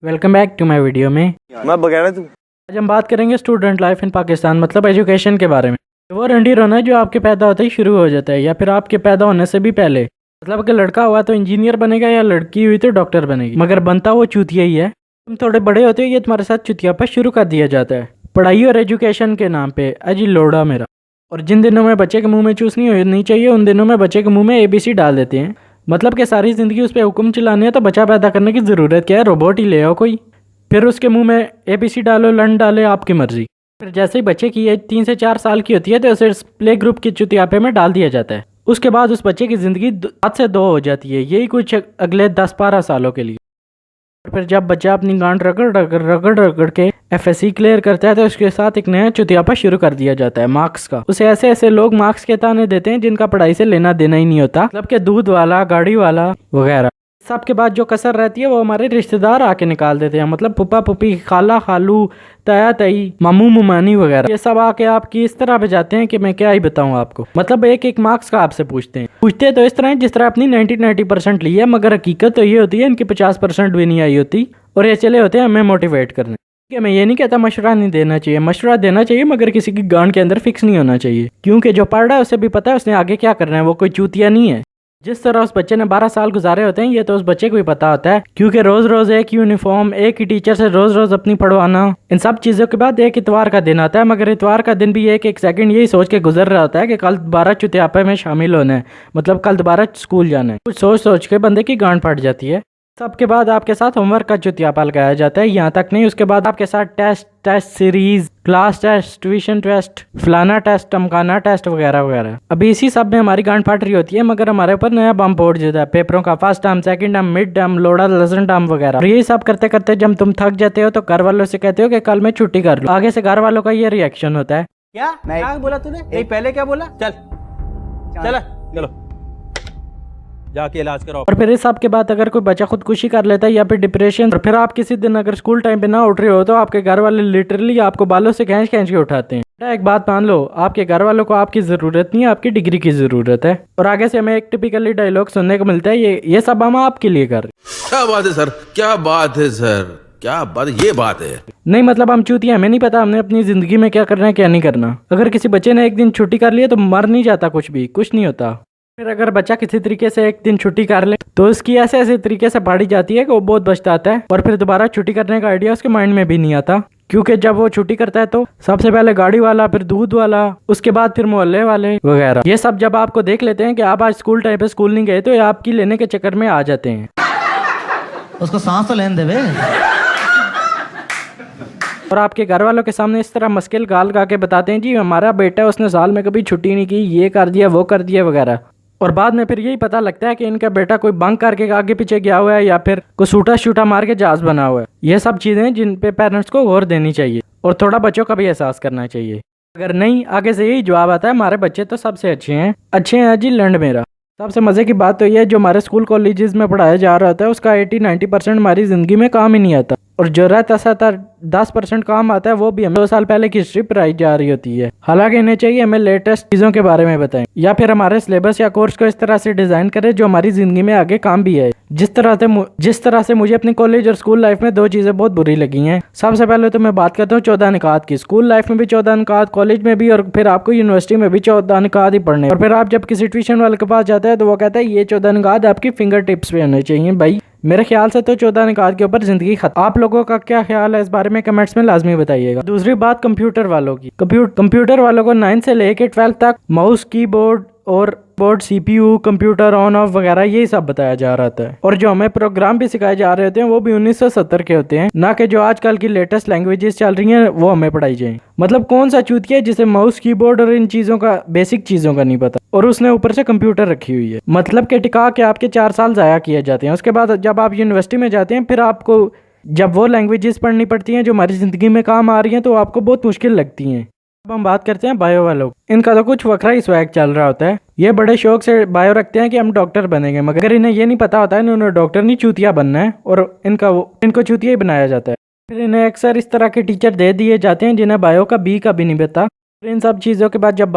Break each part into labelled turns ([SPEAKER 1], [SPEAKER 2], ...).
[SPEAKER 1] Welcome back to my video में।
[SPEAKER 2] मैं बगैर तू
[SPEAKER 1] आज हम बात करेंगे स्टूडेंट लाइफ इन पाकिस्तान, मतलब एजुकेशन के बारे में। वो रंडी रोना जो आपके पैदा होते ही शुरू हो जाता है या फिर आपके पैदा होने से भी पहले। मतलब अगर लड़का हुआ तो इंजीनियर बनेगा या लड़की हुई तो डॉक्टर बनेगी, मगर बनता वो चूतिया ही है। तुम थोड़े बड़े होते हो ये तुम्हारे साथ चुतियापा शुरू कर दिया जाता है पढ़ाई और एजुकेशन के नाम पे। अजी लोड़ा मेरा। और जिन दिनों में बच्चे के मुंह में चूस नहीं चाहिए उन दिनों में बच्चे के मुंह में ABC डाल देते हैं। मतलब कि सारी ज़िंदगी उस पर हुक्म चलाने है तो बच्चा पैदा करने की ज़रूरत क्या है, रोबोट ही ले आओ कोई, फिर उसके मुंह में ABC डालो, लन डाले, आपकी मर्जी। फिर जैसे ही बच्चे की एज 3 से 4 साल की होती है तो उसे प्ले ग्रुप की चुतियापे में डाल दिया जाता है। उसके बाद उस बच्चे की ज़िंदगी 7 से 2 हो जाती है, यही कुछ अगले 10-12 सालों के लिए। और फिर जब बच्चा अपनी गांड रगड़ के FSC क्लियर करता है तो उसके साथ एक नया चुतियापा शुरू कर दिया जाता है मार्क्स का। उसे ऐसे ऐसे लोग मार्क्स के ताने देते हैं जिनका पढ़ाई से लेना देना ही नहीं होता, मतलब के दूध वाला, गाड़ी वाला वगैरह। सब के बाद जो कसर रहती है वो हमारे रिश्तेदार आके निकाल देते हैं, मतलब पुप्पा पुप्पी, खाला खालू, ताया ताई, मामू मुमानी वगैरह। ये सब आके आपकी इस तरह बजाते हैं कि मैं क्या ही बताऊं आपको। मतलब एक एक मार्क्स का आपसे पूछते तो इस तरह जिस तरह अपनी 90% ली है, मगर हकीकत तो ये होती है इनकी 50% भी नहीं आई होती और ये चले होते हैं हमें मोटिवेट करने। कि मैं ये नहीं कहता मशवरा नहीं देना चाहिए, मशवरा देना चाहिए, मगर किसी की गांड के अंदर फिक्स नहीं होना चाहिए, क्योंकि जो पढ़ रहा है उसे भी पता है उसने आगे क्या करना है, वो कोई चूतिया नहीं है। जिस तरह उस बच्चे ने 12 साल गुजारे होते हैं ये तो उस बच्चे को भी पता होता है, क्योंकि रोज रोज एक यूनिफॉर्म, एक ही टीचर से रोज रोज अपनी पढ़वाना, इन सब चीजों के बाद एक इतवार का दिन आता है, मगर इतवार का दिन भी एक एक सेकंड यही सोच के गुजर रहा होता है कि कल दोबारा चुतियापे में शामिल होना है, मतलब कल दोबारा स्कूल जाना है। कुछ सोच सोच के बंदे की गांड फट जाती है। सबके बाद आपके साथ होमवर्क का चुतियापा लगाया जाता है। यहाँ तक नहीं, उसके बाद आपके साथ test series, class test, tuition test, फलाना टेस्ट, टमकाना टेस्ट वगैरह वगैरह। अभी इसी सब में हमारी गांड फट रही होती है, मगर हमारे ऊपर नया बम फोड़ जाता है पेपरों का, first term, second term, mid term, लोड़ा लेसन टर्म वगैरह। और यही सब करते करते जब तुम थक जाते हो तो घर वालों से कहते हो कि कल मैं छुट्टी कर लूँ। आगे से घर वालों का ये रिएक्शन होता है,
[SPEAKER 3] क्या बोला तूने? नहीं, पहले क्या बोला? चलो जाके इलाज कराओ।
[SPEAKER 1] और फिर इस सब के बाद अगर कोई बच्चा खुदकुशी कर लेता है या फिर डिप्रेशन, और फिर आप किसी दिन अगर स्कूल टाइम पे ना उठ रहे हो तो आपके घर वाले लिटरली आपको बालों से खींच खींच के उठाते हैं। बेटा एक बात मान लो, आपके घर वालों को आपकी जरूरत नहीं है, आपकी डिग्री की जरूरत है। और आगे से हमें एक टिपिकली डायलॉग सुनने को मिलता है, ये सब हम आपके लिए कर रहे हैं।
[SPEAKER 4] क्या बात है सर, क्या बात है सर, क्या बात, ये बात है
[SPEAKER 1] नहीं, मतलब हम चूतिया, हमें नहीं पता हमने अपनी जिंदगी में क्या करना है क्या नहीं करना। अगर किसी बच्चे ने एक दिन छुट्टी कर लिया तो मर नहीं जाता, कुछ नहीं होता। फिर अगर बच्चा किसी तरीके से एक दिन छुट्टी कर ले तो उसकी ऐसे ऐसे तरीके से फाड़ी जाती है कि वो बहुत पछताता है, और फिर दोबारा छुट्टी करने का आइडिया उसके माइंड में भी नहीं आता, क्योंकि जब वो छुट्टी करता है तो सबसे पहले गाड़ी वाला, फिर दूध वाला, उसके बाद फिर मोहल्ले वाले वगैरह, ये सब जब आपको देख लेते हैं कि आप आज स्कूल टाइम पे स्कूल नहीं गए तो ये आपकी लेने के चक्कर में आ जाते हैं।
[SPEAKER 5] उसको सांस तो लेने दे।
[SPEAKER 1] और आपके घर वालों के सामने इस तरह मुश्किल गाल गा के बताते हैं जी हमारा बेटा उसने साल में कभी छुट्टी नहीं की, ये कर दिया वो कर दिया वगैरह। और बाद में फिर यही पता लगता है कि इनका बेटा कोई बंक करके आगे पीछे गया हुआ है या फिर कोई सूटा शूटा मार के जहाज बना हुआ है। ये सब चीज़ें जिन पे पेरेंट्स को गौर देनी चाहिए और थोड़ा बच्चों का भी एहसास करना चाहिए। अगर नहीं, आगे से यही जवाब आता है हमारे बच्चे तो सबसे अच्छे हैं जी लंड मेरा। सबसे मज़े की बात तो ये है जो हमारे स्कूल कॉलेजेस में पढ़ाया जा रहा होता है उसका 80-90% हमारी ज़िंदगी में काम ही नहीं आता, और जो रहता सहता 10% काम आता है वो भी हमें 2 साल पहले की हिस्ट्री पढ़ाई जा रही होती है। हालांकि इन्हें चाहिए हमें लेटेस्ट चीज़ों के बारे में बताएं, या फिर हमारे सिलेबस या कोर्स को इस तरह से डिज़ाइन करें जो हमारी ज़िंदगी में आगे काम भी है। जिस तरह से मुझे अपनी कॉलेज और स्कूल लाइफ में 2 चीज़ें बहुत बुरी लगी हैं। सबसे पहले तो मैं बात करता हूँ 14 निकात की। स्कूल लाइफ में भी 14 निकात, कॉलेज में भी, और फिर आपको यूनिवर्सिटी में भी 14 निकात ही पढ़ने। और फिर आप जब किसी ट्यूशन वाले के पास जाते हैं तो वो कहता है ये 14 निकात आपकी फिंगर टिप्स पे होने चाहिए। भाई मेरे ख्याल से तो 14 निकात के ऊपर जिंदगी खत्म। आप लोगों का क्या ख्याल है इस बारे में कमेंट्स में लाजमी बताइएगा। दूसरी बात कंप्यूटर वालों की। कंप्यूटर वालों को 9 से लेके 12 तक माउस, कीबोर्ड और CPU, कंप्यूटर ऑन ऑफ वगैरह यही सब बताया जा रहा था, और जो हमें प्रोग्राम भी सिखाए जा रहे होते हैं वो भी 1970 के होते हैं, ना कि जो आजकल की लेटेस्ट लैंग्वेजेस चल रही हैं वो हमें पढ़ाई जाए। मतलब कौन सा चूतिया है जिसे माउस, कीबोर्ड और इन चीज़ों का, बेसिक चीज़ों का नहीं पता, और उसने ऊपर से कंप्यूटर रखी हुई है। मतलब के टिका के आपके 4 साल ज़ाया किए जाते हैं। उसके बाद जब आप यूनिवर्सिटी में जाते हैं फिर आपको जब वो लैंग्वेजेस पढ़नी पड़ती हैं जो हमारी ज़िंदगी में काम आ रही हैं तो आपको बहुत मुश्किल लगती हैं। अब हम बात करते हैं बायो वालों। इनका तो कुछ वखरा ही स्वैग चल रहा होता है। ये बड़े शौक से बायो रखते हैं कि हम डॉक्टर बनेंगे, मगर इन्हें ये नहीं पता होता है इन्होंने डॉक्टर नहीं चूतिया बनना है, और इनको चूतिया ही बनाया जाता है। फिर इन्हें अक्सर इस तरह के टीचर दे दिए जाते हैं जिन्हें बायो का बी का भी नहीं पता। फिर इन सब चीज़ों के बाद जब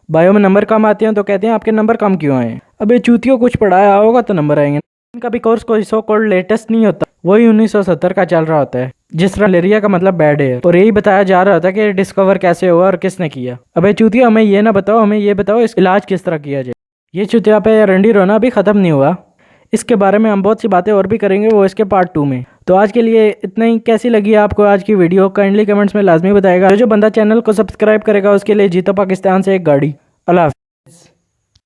[SPEAKER 1] बायो में नंबर कम आते हैं तो कहते हैं आपके नंबर कम क्यों आए। अब ये चूतियों कुछ पढ़ाया होगा तो नंबर आएंगे। इनका भी कोर्स कोई सो कॉल्ड लेटेस्ट नहीं होता, वही 1970 का चल रहा होता है। जिस तरह मलेरिया का मतलब बैड एयर, और यही बताया जा रहा था कि डिस्कवर कैसे हुआ और किसने किया। अबे चूतिया, हमें ये ना बताओ, हमें ये बताओ इसका इलाज किस तरह किया जाए। ये चुतिया पे रंडी रोना अभी ख़त्म नहीं हुआ, इसके बारे में हम बहुत सी बातें और भी करेंगे, वो इसके पार्ट 2 में। तो आज के लिए इतना ही। कैसी लगी आपको आज की वीडियो, काइंडली कमेंट्स में लाजमी बताएगा। जो बंदा चैनल को सब्सक्राइब करेगा उसके लिए जीतो पाकिस्तान से एक गाड़ी। अल्लाह हाफ़िज़।